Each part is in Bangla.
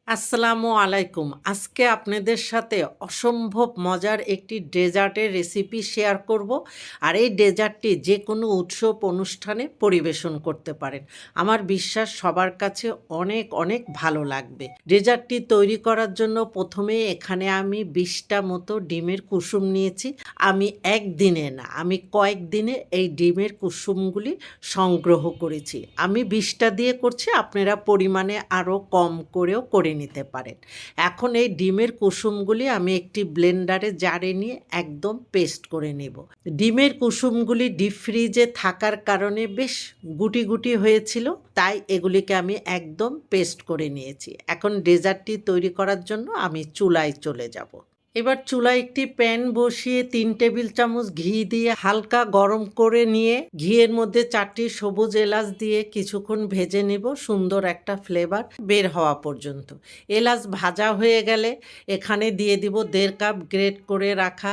আসসালামু আলাইকুম। আজকে আপনাদের সাথে অসম্ভব মজার একটি ডেজার্টের রেসিপি শেয়ার করব। আর এই ডেজার্টটি যেকোনো উৎসব অনুষ্ঠানে পরিবেশন করতে পারেন। আমার বিশ্বাস সবার কাছে অনেক অনেক ভালো লাগবে। ডেজার্টটি তৈরি করার জন্য প্রথমেই এখানে আমি ২০টা মতো ডিমের কুসুম নিয়েছি। আমি একদিনে না, আমি কয়েকদিনে এই ডিমের কুসুমগুলি সংগ্রহ করেছি। আমি ২০টা দিয়ে করছি, আপনারা পরিমাণে আরও কম করেও করে নিতে পারেন। এখন এই ডিমের কুসুমগুলি আমি একটি ব্লেন্ডারে জারে নিয়ে একদম পেস্ট করে নেব। ডিমের কুসুমগুলি ডিপ ফ্রিজে থাকার কারণে বেশ গুটি গুটি হয়েছিল, তাই এগুলিকে আমি একদম পেস্ট করে নিয়েছি। এখন ডেজার্টটি তৈরি করার জন্য আমি চুলায় চলে যাব। এবার চুলায় একটি প্যান বসিয়ে ৩ টেবিল চামচ ঘি দিয়ে হালকা গরম করে নিয়ে ঘিয়ের মধ্যে ৪টি সবুজ এলাচ দিয়ে কিছুক্ষণ ভেজে নেব, সুন্দর একটা ফ্লেভার বের হওয়া পর্যন্ত। এলাচ ভাজা হয়ে গেলে এখানে দিয়ে দিব ১.৫ কাপ গ্রেট করে রাখা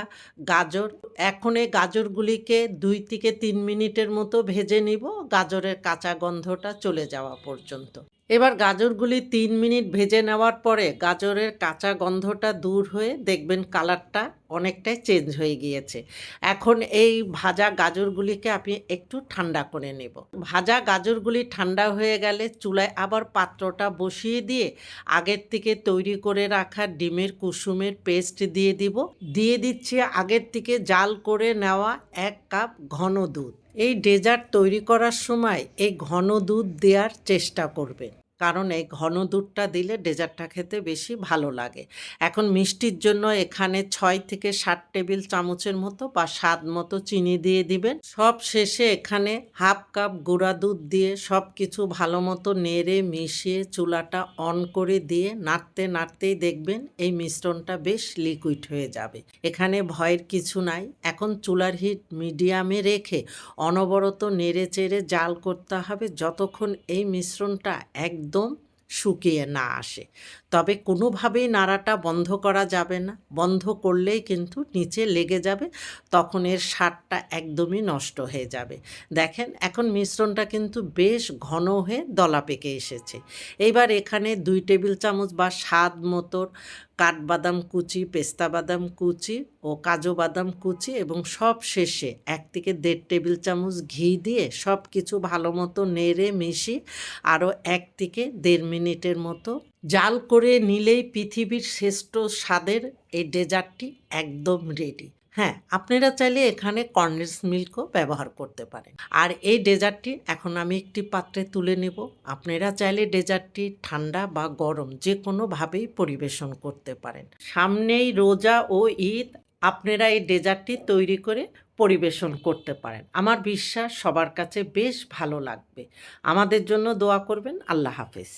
গাজর। এখন এই গাজরগুলিকে ২ থেকে ৩ মিনিটের মতো ভেজে নিব, গাজরের কাঁচা গন্ধটা চলে যাওয়া পর্যন্ত। এবার গাজরগুলি ৩ মিনিট ভেজে নেওয়ার পরে গাজরের কাঁচা গন্ধটা দূর হয়ে দেখবেন কালারটা অনেকটাই চেঞ্জ হয়ে গিয়েছে। এখন এই ভাজা গাজরগুলিকে আপনি একটু ঠান্ডা করে নেব। ভাজা গাজরগুলি ঠান্ডা হয়ে গেলে চুলায় আবার পাত্রটা বসিয়ে দিয়ে আগের থেকে তৈরি করে রাখা ডিমের কুসুমের পেস্ট দিয়ে দিব। দিয়ে দিচ্ছি আগের থেকে জাল করে নেওয়া ১ কাপ ঘন দুধ। এই ডেজার্ট তৈরি করার সময় এই ঘন দুধ দেওয়ার চেষ্টা করবেন, কারণ এই ঘন দুধটা দিলে ডেজার্টটা খেতে বেশি ভালো লাগে। এখন মিষ্টির জন্য এখানে ৬ থেকে ৭ টেবিল চামচের মতো বা স্বাদ মতো চিনি দিয়ে দিবেন। সব শেষে এখানে হাফ কাপ গুঁড়া দুধ দিয়ে সব কিছু ভালো মতো নেড়ে মিশিয়ে চুলাটা অন করে দিয়ে নাড়তে নাড়তেই দেখবেন এই মিশ্রণটা বেশ লিকুইড হয়ে যাবে। এখানে ভয়ের কিছু নাই। এখন চুলার হিট মিডিয়ামে রেখে অনবরত নেড়ে চেড়ে জাল করতে হবে যতক্ষণ এই মিশ্রণটা একদম শুকিয়ে না আসে। তবে কোনোভাবেই নাড়াটা বন্ধ করা যাবে না, বন্ধ করলেই কিন্তু নিচে লেগে যাবে, তখন এর স্বাদটা একদমই নষ্ট হয়ে যাবে। দেখেন এখন মিশ্রণটা কিন্তু বেশ ঘন হয়ে দলা পেকে এসেছে। এইবার এখানে ২ টেবিল চামচ বা স্বাদ মতো কাঠবাদাম কুচি, পেস্তা বাদাম কুচি ও কাজু বাদাম কুচি এবং সব শেষে ১ থেকে ১.৫ টেবিল চামচ ঘি দিয়ে সব কিছু ভালো মতো নেড়ে মিশিয়ে আরও ১ থেকে ১.৫ মিনিটের মতো জাল করে নিলেই পৃথিবীর শ্রেষ্ঠ স্বাদের এই ডেজার্টটি একদম রেডি। হ্যাঁ, আপনারা চাইলে এখানে কনডেন্স মিল্কও ব্যবহার করতে পারেন। আর এই ডেজার্টটি এখন আমি একটি পাত্রে তুলে নেব। আপনারা চাইলে ডেজার্টটি ঠান্ডা বা গরম যে কোনোভাবেই পরিবেশন করতে পারেন। সামনেই রোজা ও ঈদ, আপনারা এই ডেজার্টটি তৈরি করে পরিবেশন করতে পারেন। আমার বিশ্বাস সবার কাছে বেশ ভালো লাগবে। আমাদের জন্য দোয়া করবেন। আল্লাহ হাফেজ।